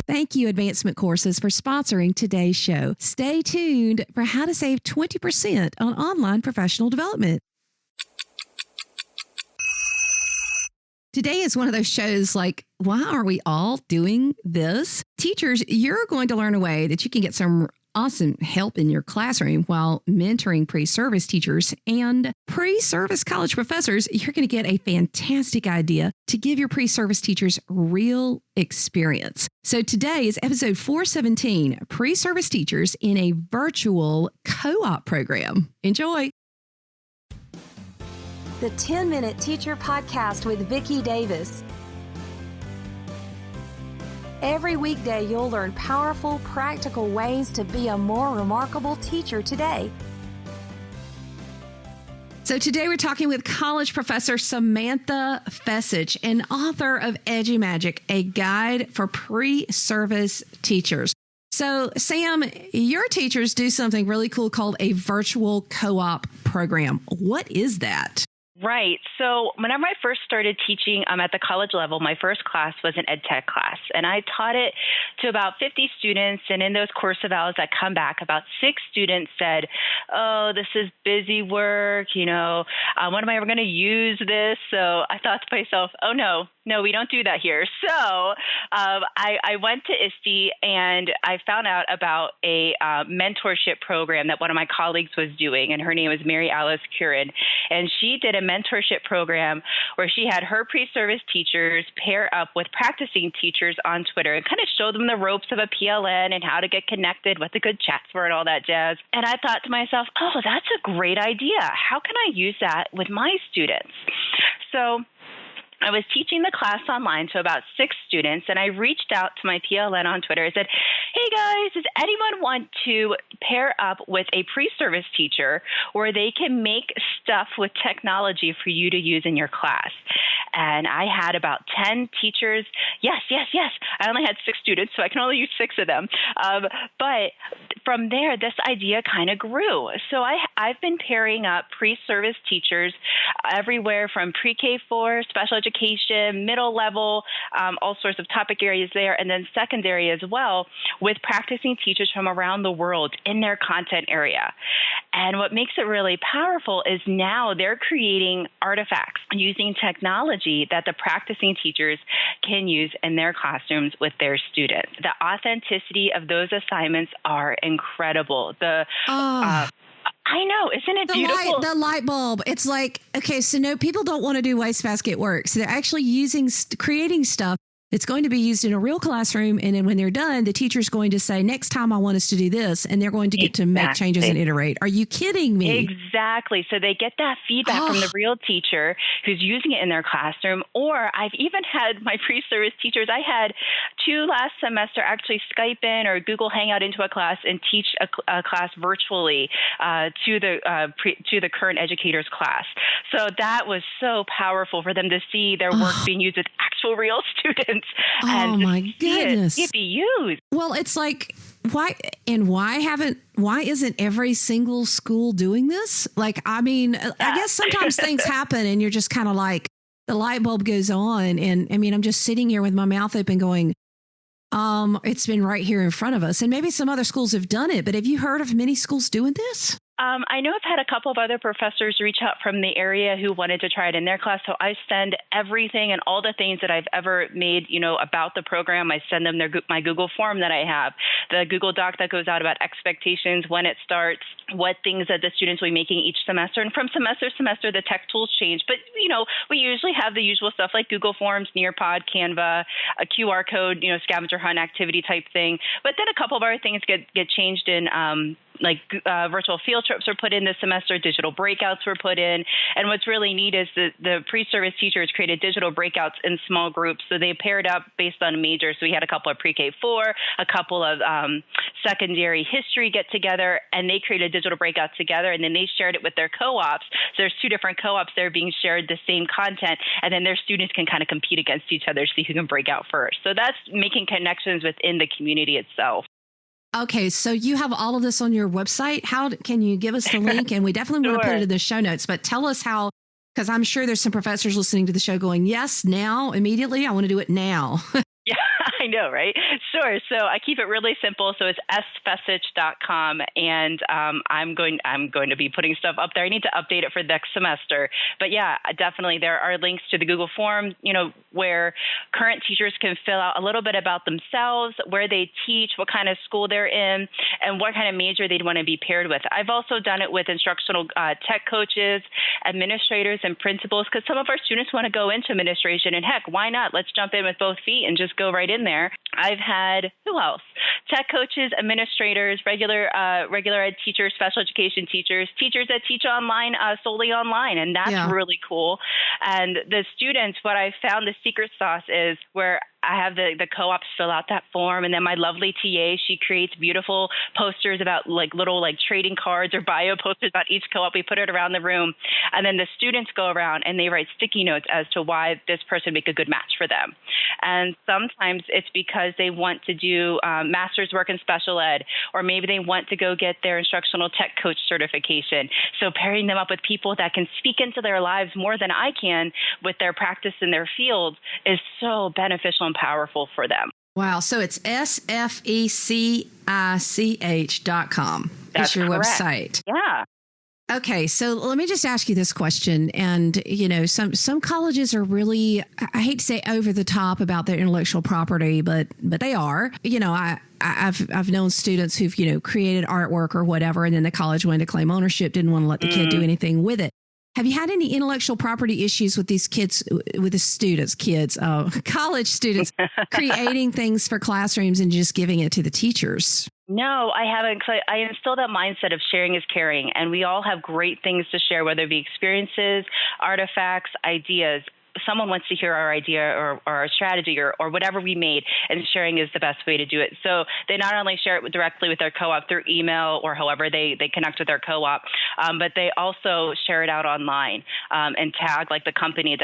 Thank you, Advancement Courses, for sponsoring today's show. Stay tuned for how to save 20% on online professional development. Today is one of those shows like, why are we all doing this? Teachers, you're going to learn a way that you can get some awesome help in your classroom while mentoring pre-service teachers and pre-service college professors. You're going to get a fantastic idea to give your pre-service teachers real experience. So today is episode 417, Pre-Service Teachers in a Virtual Co-op Program. Enjoy. The 10-Minute Teacher Podcast with Vicki Davis. Every weekday, you'll learn powerful, practical ways to be a more remarkable teacher today. So today we're talking with college professor Samantha Fessich, an author of EduMagic, a guide for pre-service teachers. So Sam, your teachers do something really cool called a virtual co-op program. What is that? Right. So whenever I first started teaching at the college level, my first class was an ed tech class, and I taught it to about 50 students. And in those course evals that come back, about 6 students said, "Oh, this is busy work. When am I ever going to use this?" So I thought to myself, "Oh no, we don't do that here." So I went to ISTE and I found out about a mentorship program that one of my colleagues was doing, and her name was Mary Alice Curran, and she did a mentorship program where she had her pre-service teachers pair up with practicing teachers on Twitter and kind of show them the ropes of a PLN and how to get connected, what the good chats were and all that jazz. And I thought to myself, oh, that's a great idea. How can I use that with my students? So I was teaching the class online to about 6 students, and I reached out to my PLN on Twitter and said, "Hey guys, does anyone want to pair up with a pre-service teacher where they can make stuff with technology for you to use in your class?" And I had about 10 teachers. Yes. I only had 6 students, so I can only use 6 of them. But from there, this idea kind of grew. So I've been pairing up pre-service teachers everywhere from pre-K4, special education, middle level, all sorts of topic areas there, and then secondary as well, with practicing teachers from around the world in their content area. And what makes it really powerful is now they're creating artifacts using technology that the practicing teachers can use in their classrooms with their students. The authenticity of those assignments are incredible. I know, isn't it beautiful? The light bulb. It's like, okay, so no, people don't want to do wastebasket work. So they're actually creating stuff that's going to be used in a real classroom. And then when they're done, the teacher's going to say, next time I want us to do this. And they're going to get to make changes and iterate. Are you kidding me? Exactly. So they get that feedback from the real teacher who's using it in their classroom. Or I've even had my pre-service teachers, I had 2 last semester actually Skype in or Google Hangout into a class and teach a class virtually to the current educator's class. So that was so powerful for them to see their work being used with actual real students. Oh my goodness. It be used. Well, it's like, why isn't every single school doing this? Like, I mean, I guess sometimes things happen and you're just kind of like, the light bulb goes on. And I mean, I'm just sitting here with my mouth open going, it's been right here in front of us. And maybe some other schools have done it, but have you heard of many schools doing this? I know I've had a couple of other professors reach out from the area who wanted to try it in their class. So I send everything and all the things that I've ever made, about the program. I send them my Google form that I have, the Google Doc that goes out about expectations, when it starts, what things that the students will be making each semester. And from semester to semester, the tech tools change. But, we usually have the usual stuff like Google Forms, Nearpod, Canva, a QR code, scavenger hunt activity type thing. But then a couple of other things get changed in virtual field trips were put in this semester, digital breakouts were put in. And what's really neat is the pre-service teachers created digital breakouts in small groups. So they paired up based on majors. So we had a couple of pre-K4, a couple of secondary history get together, and they created digital breakouts together. And then they shared it with their co-ops. So there's 2 different co-ops there being shared the same content. And then their students can kind of compete against each other to see who can break out first. So that's making connections within the community itself. Okay, so you have all of this on your website. How can you give us the link? And we definitely want to put it in the show notes, but tell us how, because I'm sure there's some professors listening to the show going, yes, now, immediately, I want to do it now. Yeah. I know, right? Sure. So I keep it really simple. So it's sfessich.com, and I'm going to be putting stuff up there. I need to update it for next semester. But yeah, definitely there are links to the Google form, where current teachers can fill out a little bit about themselves, where they teach, what kind of school they're in, and what kind of major they'd want to be paired with. I've also done it with instructional tech coaches, administrators, and principals, because some of our students want to go into administration, and heck, why not? Let's jump in with both feet and just go right in there. I've had, who else? Tech coaches, administrators, regular ed teachers, special education teachers, teachers that teach online, solely online, and that's really cool. And the students, what I found the secret sauce is where I have the co-ops fill out that form, and then my lovely TA, she creates beautiful posters about little trading cards or bio posters about each co-op. We put it around the room, and then the students go around and they write sticky notes as to why this person make a good match for them. And sometimes it's because they want to do master's work in special ed, or maybe they want to go get their instructional tech coach certification. So pairing them up with people that can speak into their lives more than I can with their practice in their field is so beneficial and powerful for them. Wow. So it's sfessich.com. That's your correct. website. Yeah. Okay, so let me just ask you this question. And, some colleges are really, I hate to say over the top about their intellectual property, but they are. I've known students who've, created artwork or whatever, and then the college wanted to claim ownership, didn't want to let the kid do anything with it. Have you had any intellectual property issues with these kids, with the college students creating things for classrooms and just giving it to the teachers? No, I haven't. Cause I instill that mindset of sharing is caring, and we all have great things to share, whether it be experiences, artifacts, ideas. Someone wants to hear our idea or our strategy or whatever we made, and sharing is the best way to do it. So they not only share it directly with their co-op through email or however they connect with their co-op, but they also share it out online and tag the company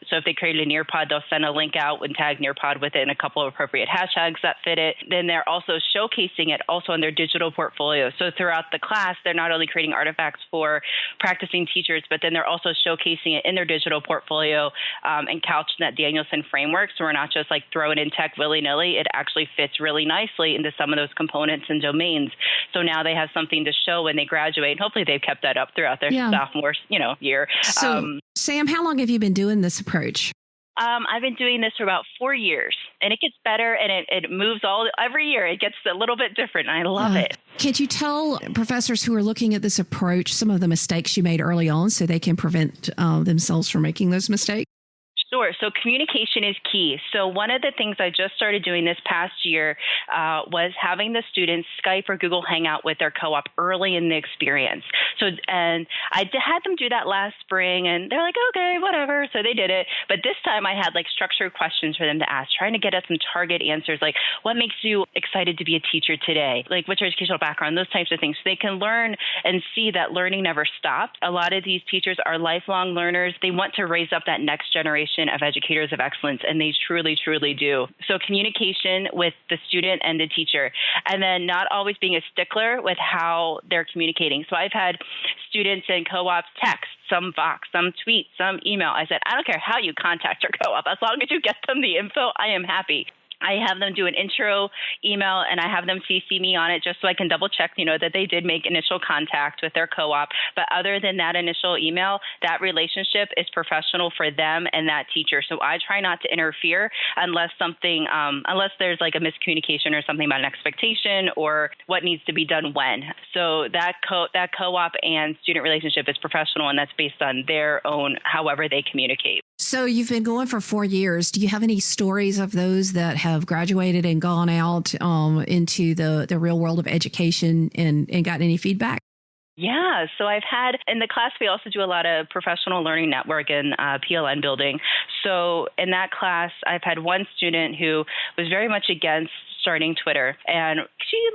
so if they created a Nearpod, they'll send a link out and tag Nearpod with it and a couple of appropriate hashtags that fit it. Then they're also showcasing it also in their digital portfolio. So throughout the class, they're not only creating artifacts for practicing teachers, but then they're also showcasing it in their digital portfolio and couched in that Danielson framework. So we're not just throwing in tech willy-nilly. It actually fits really nicely into some of those components and domains. So now they have something to show when they graduate. And hopefully they've kept that up throughout their sophomore year. So, Sam, how long have you been doing this approach? I've been doing this for about 4 years, and it gets better, and it moves every year. It gets a little bit different, and I love it. Can't you tell professors who are looking at this approach some of the mistakes you made early on so they can prevent themselves from making those mistakes? Sure. So communication is key. So one of the things I just started doing this past year was having the students Skype or Google Hangout with their co-op early in the experience. And I had them do that last spring, and they're like, okay, whatever. So they did it. But this time I had structured questions for them to ask, trying to get at some target answers, like what makes you excited to be a teacher today? What's your educational background? Those types of things. So they can learn and see that learning never stops. A lot of these teachers are lifelong learners. They want to raise up that next generation of educators of excellence, and they truly, truly do. So communication with the student and the teacher, and then not always being a stickler with how they're communicating. So I've had students in co-ops text, some Vox, some tweet, some email. I said, I don't care how you contact your co-op. As long as you get them the info, I am happy. I have them do an intro email, and I have them CC me on it just so I can double check, that they did make initial contact with their co-op. But other than that initial email, that relationship is professional for them and that teacher. So I try not to interfere unless there's a miscommunication or something about an expectation or what needs to be done when. So that co-op and student relationship is professional, and that's based on their own, however they communicate. So you've been going for 4 years. Do you have any stories of those that have graduated and gone out into the real world of education and gotten any feedback? Yeah, so I've had, in the class, we also do a lot of professional learning network and PLN building. So in that class, I've had one student who was very much against starting Twitter. And she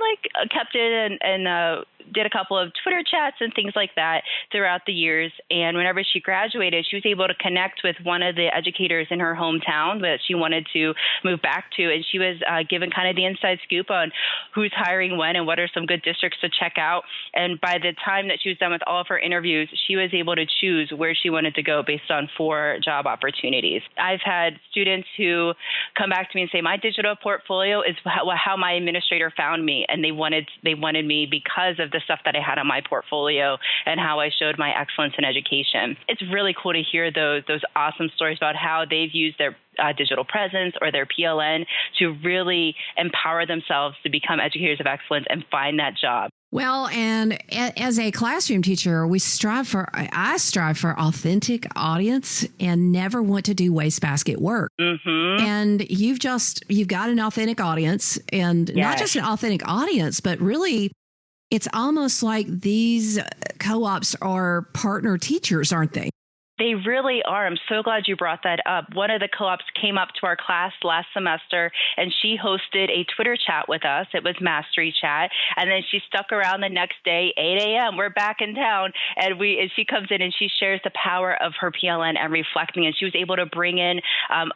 kept it and did a couple of Twitter chats and things like that throughout the years. And whenever she graduated, she was able to connect with one of the educators in her hometown that she wanted to move back to. And she was given kind of the inside scoop on who's hiring when and what are some good districts to check out. And by the time that she was done with all of her interviews, she was able to choose where she wanted to go based on 4 job opportunities. I've had students who come back to me and say, my digital portfolio is how my administrator found me. And they wanted me because of the stuff that I had on my portfolio and how I showed my excellence in education. It's really cool to hear those awesome stories about how they've used their digital presence or their PLN to really empower themselves to become educators of excellence and find that job. Well, and as a classroom teacher, I strive for authentic audience and never want to do wastebasket work. Mm-hmm. And you've got an authentic audience, and not just an authentic audience, but really it's almost like these co-ops are partner teachers, aren't they? They really are. I'm so glad you brought that up. One of the co-ops came up to our class last semester, and she hosted a Twitter chat with us. It was Mastery Chat. And then she stuck around the next day, 8 a.m. We're back in town. And she comes in and she shares the power of her PLN and reflecting. And she was able to bring in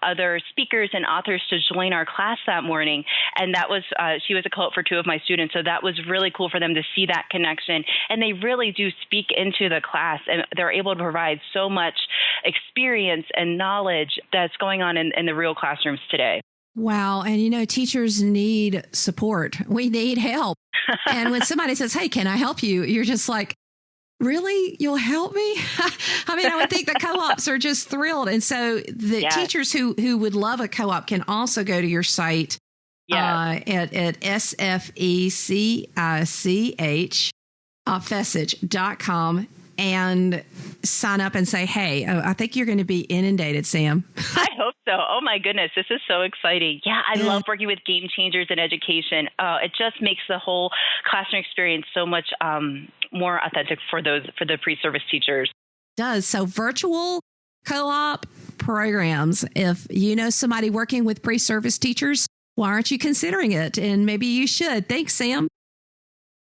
other speakers and authors to join our class that morning. And that was she was a co-op for 2 of my students. So that was really cool for them to see that connection. And they really do speak into the class, and they're able to provide so much experience and knowledge that's going on in the real classrooms today. Wow. And, teachers need support. We need help. And when somebody says, hey, can I help you? You're just like, really? You'll help me? I would think the co-ops are just thrilled. And so the teachers who would love a co-op can also go to your site at sfechfessage.com and sign up and say, hey, I think you're going to be inundated, Sam. I hope so. Oh, my goodness. This is so exciting. Yeah, I love working with game changers in education. It just makes the whole classroom experience so much more authentic for the pre-service teachers. It does. So virtual co-op programs, if you know somebody working with pre-service teachers, why aren't you considering it? And maybe you should. Thanks, Sam.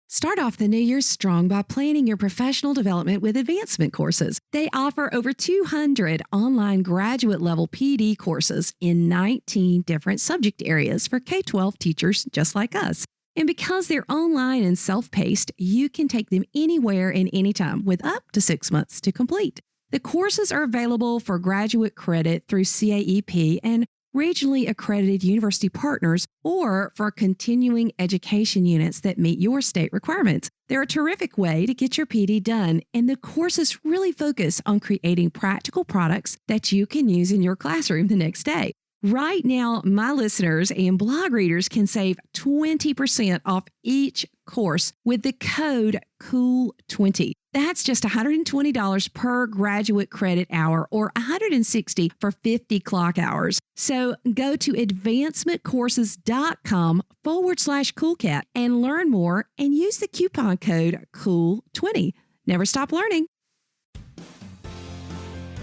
Start off the new year strong by planning your professional development with advancement courses. They offer over 200 online graduate-level PD courses in 19 different subject areas for K-12 teachers just like us. And because they're online and self-paced, you can take them anywhere and anytime with up to 6 months to complete. The courses are available for graduate credit through CAEP and regionally accredited university partners, or for continuing education units that meet your state requirements. They're a terrific way to get your PD done, and the courses really focus on creating practical products that you can use in your classroom the next day. Right now, my listeners and blog readers can save 20% off each course with the code COOL20. That's just $120 per graduate credit hour or $160 for 50 clock hours. So go to advancementcourses.com/coolcat and learn more and use the coupon code COOL20. Never stop learning.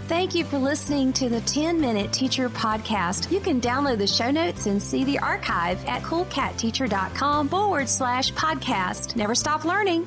Thank you for listening to the 10-Minute Teacher Podcast. You can download the show notes and see the archive at coolcatteacher.com/podcast. Never stop learning.